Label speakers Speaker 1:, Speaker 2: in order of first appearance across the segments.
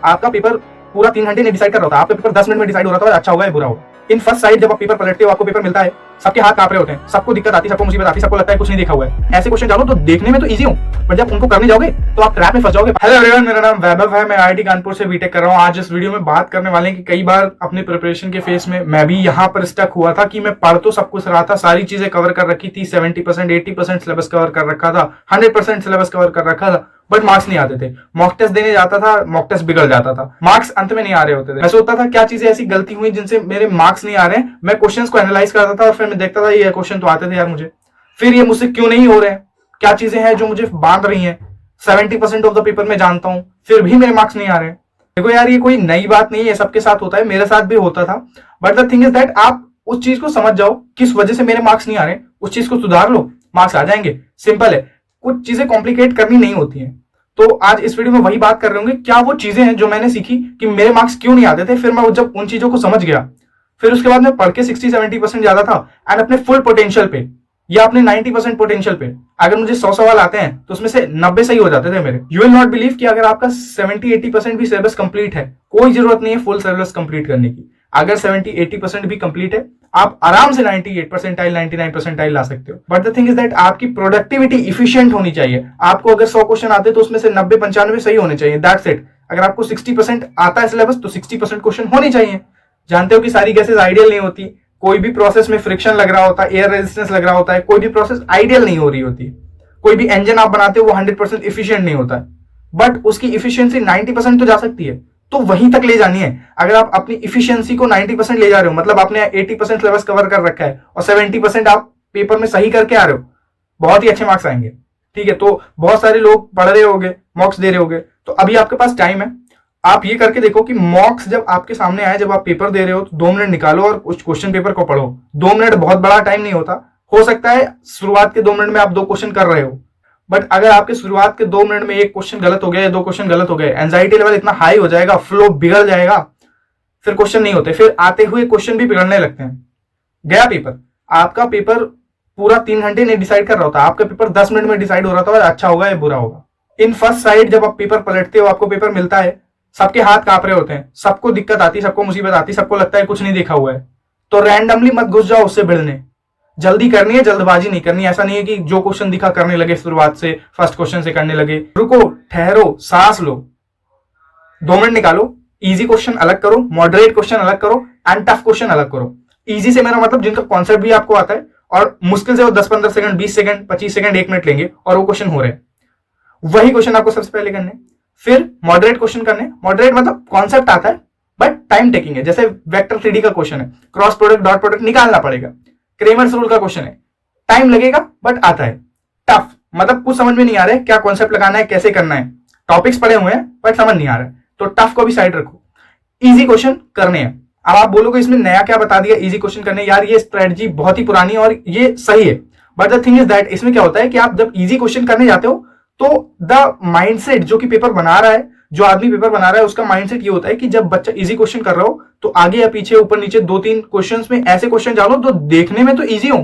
Speaker 1: आपका पेपर पूरा 3 घंटे नहीं डिसाइड कर रहा था, आपका पेपर 10 मिनट में डिसाइड हो रहा था अच्छा होगा या बुरा होगा। इन फर्स्ट साइड जब आप पेपर पलटते हो, आपको पेपर मिलता है, सबके हाथ कांप रहे होते हैं, सबको दिक्कत आती है, सबको मुसीबत आती है, सबको लगता है कुछ नहीं देखा हुआ है। ऐसे क्वेश्चन डालो तो देखने में तो इजी हो, पर जब उनको करने जाओगे तो आप ट्रैप में फंस जाओगे। हेलो एवरीवन, मेरा नाम वैभव है, मैं आईआईटी कानपुर से बीटेक कर रहा हूँ। आज इस वीडियो में बात करने वाले हैं कि कई बार अपनी प्रिपरेशन के फेस में मैं भी यहाँ पर स्टक हुआ था कि मैं पढ़ तो सब कुछ रहा था, सारी चीजें कवर कर रखी थी, 70% 80% सिलेबस कवर कर रखा था, 100% सिलेबस कवर कर रखा था, बट मार्क्स नहीं आते थे। मॉक टेस्ट देने जाता था, मॉक टेस्ट बिगड़ जाता था, मार्क्स अंत में नहीं आ रहे होते थे। मैं सोचता था क्या चीजें ऐसी गलती हुई जिनसे मेरे मार्क्स नहीं आ रहे हैं। मैं क्वेश्चंस को एनालाइज करता था और फिर मैं देखता था ये क्वेश्चन तो आते थे यार मुझे, फिर ये मुझसे क्यों नहीं हो रहे हैं, क्या चीजें हैं जो मुझे बांध रही हैं। 70% ऑफ द पेपर में जानता हूं, फिर भी मेरे मार्क्स नहीं आ रहे हैं। देखो यार, ये कोई नई बात नहीं है, सबके साथ होता है, मेरे साथ भी होता था। But the thing is that आप उस चीज को समझ जाओ किस वजह से मेरे मार्क्स नहीं आ रहे, उस चीज को सुधार लो, मार्क्स आ जाएंगे। सिंपल है, कुछ चीजें कॉम्प्लिकेट करनी नहीं होती हैं। तो आज इस वीडियो में वही बात कर रहे होंगे, क्या वो चीजें हैं जो मैंने सीखी कि मेरे मार्क्स क्यों नहीं आते थे। फिर मैं जब उन चीजों को समझ गया, फिर उसके बाद मैं पढ़ के 60-70% ज्यादा था एंड अपने फुल पोटेंशियल पे या अपने 90% पोटेंशियल पे अगर मुझे 100 सवाल आते हैं तो उसमें से 90 सही हो जाते थे मेरे। यू विल नॉट बिलीव कि अगर आपका 70-80% भी सिलेबस कंप्लीट है, कोई जरूरत नहीं है फुल सिलेबस कंप्लीट करने की। अगर 70-80% भी कंप्लीट है, आप आराम से 98%, 99% ला सकते हो। But the thing is that आपकी प्रोडक्टिविटी इफिशियंट होनी चाहिए। आपको अगर 100 क्वेश्चन आते तो उसमें से 90-95 सही होने चाहिए, दैट्स इट। अगर आपको 60% आता है सिलेबस तो 60% क्वेश्चन होने चाहिए। जानते हो कि सारी गैसेज आइडियल नहीं होती, कोई भी प्रोसेस में फ्रिक्शन लग रहा होता है, एयर रेजिस्टेंस लग रहा होता है, कोई भी प्रोसेस आइडियल नहीं हो रही होती। कोई भी इंजन आप बनाते हो वो 100% इफिशियंट नहीं होता है, बट उसकी इफिशियंसी 90% तो जा सकती है, तो वहीं तक ले जानी है। अगर आप अपनी इफिशियंसी को 90% ले जा रहे हो, मतलब आपने 80% सिलेबस कवर कर रखा है और 70% आप पेपर में सही करके आ रहे हो, बहुत ही अच्छे मार्क्स आएंगे। ठीक है, तो बहुत सारे लोग पढ़ रहे होंगे, मॉक्स दे रहे होंगे, तो अभी आपके पास टाइम है। आप ये करके देखो कि मॉक्स जब आपके सामने आए, जब आप पेपर दे रहे हो तो 2 मिनट निकालो और उस क्वेश्चन पेपर को पढ़ो। 2 मिनट बहुत बड़ा टाइम नहीं होता। हो सकता है शुरुआत के 2 मिनट में आप 2 क्वेश्चन कर रहे हो, बट अगर आपके शुरुआत के 2 मिनट में 1 क्वेश्चन गलत हो गया या 2 क्वेश्चन गलत हो गए, एंजाइटी लेवल इतना हाई हो जाएगा, फ्लो बिगड़ जाएगा, फिर क्वेश्चन नहीं होते, फिर आते हुए क्वेश्चन भी बिगड़ने लगते हैं। गया पेपर। आपका पेपर पूरा 3 घंटे नहीं डिसाइड कर रहा होता, आपका पेपर 10 मिनट में डिसाइड हो रहा था अच्छा होगा या बुरा होगा। इन फर्स्ट साइड जब आप पेपर पलटते हो, आपको पेपर मिलता है, सबके हाथ कांप रहे होते हैं, सबको दिक्कत आती है, सबको मुसीबत आती है, सबको लगता है कुछ नहीं देखा हुआ है, तो रैंडमली मत घुस जाओ उससे भिड़ने। जल्दी करनी है, जल्दबाजी नहीं करनी। ऐसा नहीं है कि जो क्वेश्चन दिखा करने लगे, शुरुआत से फर्स्ट क्वेश्चन से करने लगे। रुको, ठहरो, सांस लो, 2 मिनट निकालो, इजी क्वेश्चन अलग करो, मॉडरेट क्वेश्चन अलग करो एंड टफ क्वेश्चन अलग करो। इजी से मेरा मतलब जिनका कॉन्सेप्ट भी आपको आता है, और मुश्किल से वो 10-15 सेकंड, 20 सेकंड, 25 सेकंड, 1 मिनट लेंगे और वो क्वेश्चन हो रहे हैं, वही क्वेश्चन आपको सबसे पहले करने। फिर मॉडरेट क्वेश्चन करने। मॉडरेट मतलब कॉन्सेप्ट आता है बट टाइम टेकिंग है, जैसे वेक्टर 3D का क्वेश्चन है, क्रॉस प्रोडक्ट, डॉट प्रोडक्ट निकालना पड़ेगा। क्रेमर्स रूल का क्वेश्चन है, टाइम लगेगा बट आता है। टफ मतलब कुछ समझ में नहीं आ रहा है, क्या कॉन्सेप्ट लगाना है, कैसे करना है, टॉपिक्स पढ़े हुए हैं बट समझ नहीं आ रहा है, तो टफ को भी साइड रखो, इजी क्वेश्चन करने हैं। अब आप बोलोगे इसमें नया क्या बता दिया, इजी क्वेश्चन करने। यार ये स्ट्रेटजी बहुत ही पुरानी है और ये सही है, but the thing is that इसमें क्या होता है कि आप जब इजी क्वेश्चन करने जाते हो तो द माइंडसेट जो कि पेपर बना रहा है, जो आदमी पेपर बना रहा है, उसका माइंडसेट ये होता है कि जब बच्चा इजी क्वेश्चन कर रहा हो तो आगे या पीछे, ऊपर नीचे 2-3 क्वेश्चंस में ऐसे क्वेश्चन डालो तो देखने में तो इजी हो,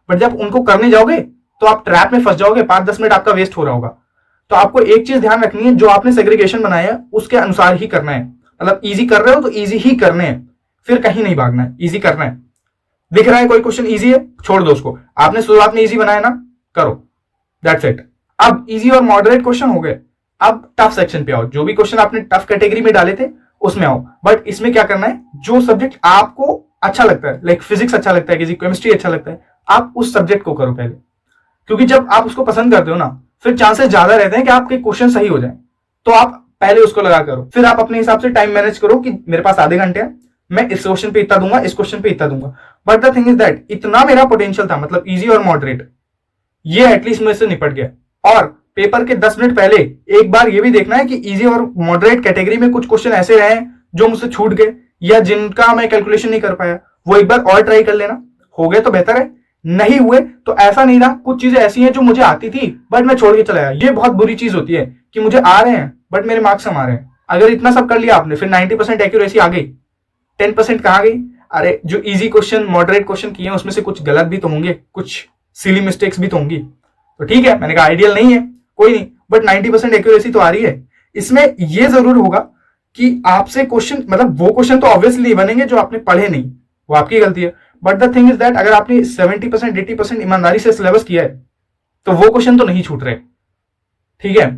Speaker 1: बट जब उनको करने जाओगे तो आप ट्रैप में फंस जाओगे, 5-10 मिनट आपका वेस्ट हो रहा होगा। तो आपको एक चीज ध्यान रखनी है, जो आपने सेग्रीगेशन बनाया है उसके अनुसार ही करना है। मतलब इजी कर रहे हो तो इजी ही करने हैं, फिर कहीं नहीं भागना है, इजी करना है। दिख रहा है कोई क्वेश्चन इजी है, छोड़ दो उसको। आपने शुरुआत में इजी बनाया ना, करो, दैट्स इट। अब इजी और मॉडरेट क्वेश्चन हो गए, अब टफ सेक्शन पे आओ। जो भी क्वेश्चन आपने टफ कैटेगरी में डाले थे उसमें आओ, बट इसमें क्या करना है, जो सब्जेक्ट आपको अच्छा लगता है, लाइक फिजिक्स अच्छा लगता है, किसी केमिस्ट्री अच्छा लगता है, आप उस सब्जेक्ट को करो पहले, क्योंकि जब आप उसको पसंद करते हो ना, फिर चांसेस ज्यादा रहते हैं कि आपके क्वेश्चन सही हो जाए। तो आप पहले उसको लगा करो, फिर आप अपने हिसाब से टाइम मैनेज करो कि मेरे पास आधे घंटे हैं, मैं इस क्वेश्चन पे इतना दूंगा, इस क्वेश्चन पे इतना दूंगा। But the thing is that इतना मेरा पोटेंशियल था, मतलब इजी और मॉडरेट, ये एटलीस्ट मेरे से निपट गया। और पेपर के 10 मिनट पहले एक बार ये भी देखना है कि इजी और मॉडरेट कैटेगरी में कुछ क्वेश्चन ऐसे रहे जो मुझसे छूट गए या जिनका मैं कैलकुलेशन नहीं कर पाया, वो एक बार और ट्राई कर लेना। हो गए तो बेहतर है, नहीं हुए तो ऐसा नहीं ना, कुछ चीजें ऐसी हैं जो मुझे आती थी बट मैं छोड़ के चला गया। ये बहुत बुरी चीज होती है कि मुझे आ रहे हैं बट मेरे मार्क्स कम आ रहे हैं। अगर इतना सब कर लिया आपने, फिर 90% एक्यूरेसी आ गई, 10% कहाँ गई? अरे जो इजी क्वेश्चन, मॉडरेट क्वेश्चन किए हैं उसमें से कुछ गलत भी तो होंगे, कुछ सिली मिस्टेक्स भी तो होंगी। तो ठीक है, मैंने कहा आइडियल नहीं है, कोई नहीं, बट 90% एक्यूरेसी तो आ रही है। इसमें यह जरूर होगा कि आपसे क्वेश्चन, मतलब वो क्वेश्चन तो ऑब्वियसली बनेंगे जो आपने पढ़े नहीं, वो आपकी गलती है। But the thing is that अगर आपने 70% 80% ईमानदारी से सिलेबस किया है तो वो क्वेश्चन तो नहीं छूट रहे। ठीक है,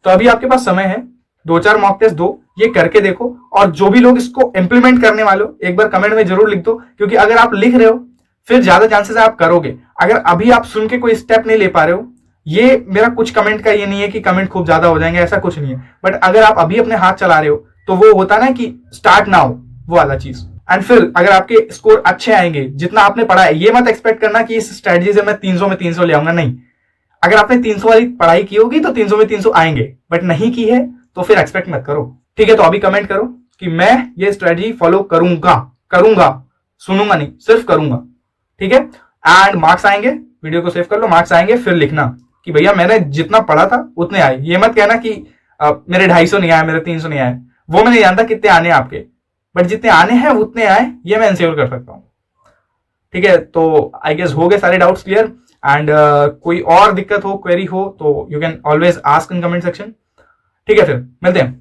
Speaker 1: तो अभी आपके पास समय है, 2-4 मॉक टेस्ट दो, ये करके देखो। और जो भी लोग इसको इंप्लीमेंट करने वाले हो एक बार कमेंट में जरूर लिख दो, क्योंकि अगर आप लिख रहे हो फिर ज्यादा चांसेस है आप करोगे। अगर अभी आप सुन के कोई स्टेप नहीं ले पा रहे हो, ये मेरा कुछ कमेंट का ये नहीं है कि कमेंट खूब ज्यादा हो जाएंगे, ऐसा कुछ नहीं है। बट अगर आप अभी अपने हाथ चला रहे हो तो वो होता ना कि स्टार्ट नाउ, वो वाला चीज। एंड फिर अगर आपके स्कोर अच्छे आएंगे जितना आपने पढ़ा है, ये मत एक्सपेक्ट करना कि इस स्ट्रेटजी से मैं 300 में 300 ले आऊंगा, नहीं। अगर आपने 300 वाली पढ़ाई की होगी तो 300 में 300 आएंगे, बट नहीं की है तो फिर एक्सपेक्ट मत करो। ठीक है, तो अभी कमेंट करो कि मैं ये स्ट्रेटजी फॉलो करूंगा, सुनूंगा नहीं, सिर्फ करूंगा। ठीक है, एंड मार्क्स आएंगे, वीडियो को सेव कर लो, मार्क्स आएंगे, फिर लिखना कि भैया मैंने जितना पढ़ा था उतने आए। ये मत कहना कि मेरे 250 नहीं आए, मेरे 300 नहीं आए, वो मैं नहीं जानता कितने आने आपके, बट जितने आने हैं उतने आए, ये मैं इंश्योर कर सकता हूं। ठीक है, तो आई गेस हो गए सारे डाउट्स क्लियर। एंड कोई और दिक्कत हो, क्वेरी हो तो you can always ask in comment section. ठीक है, फिर मिलते हैं।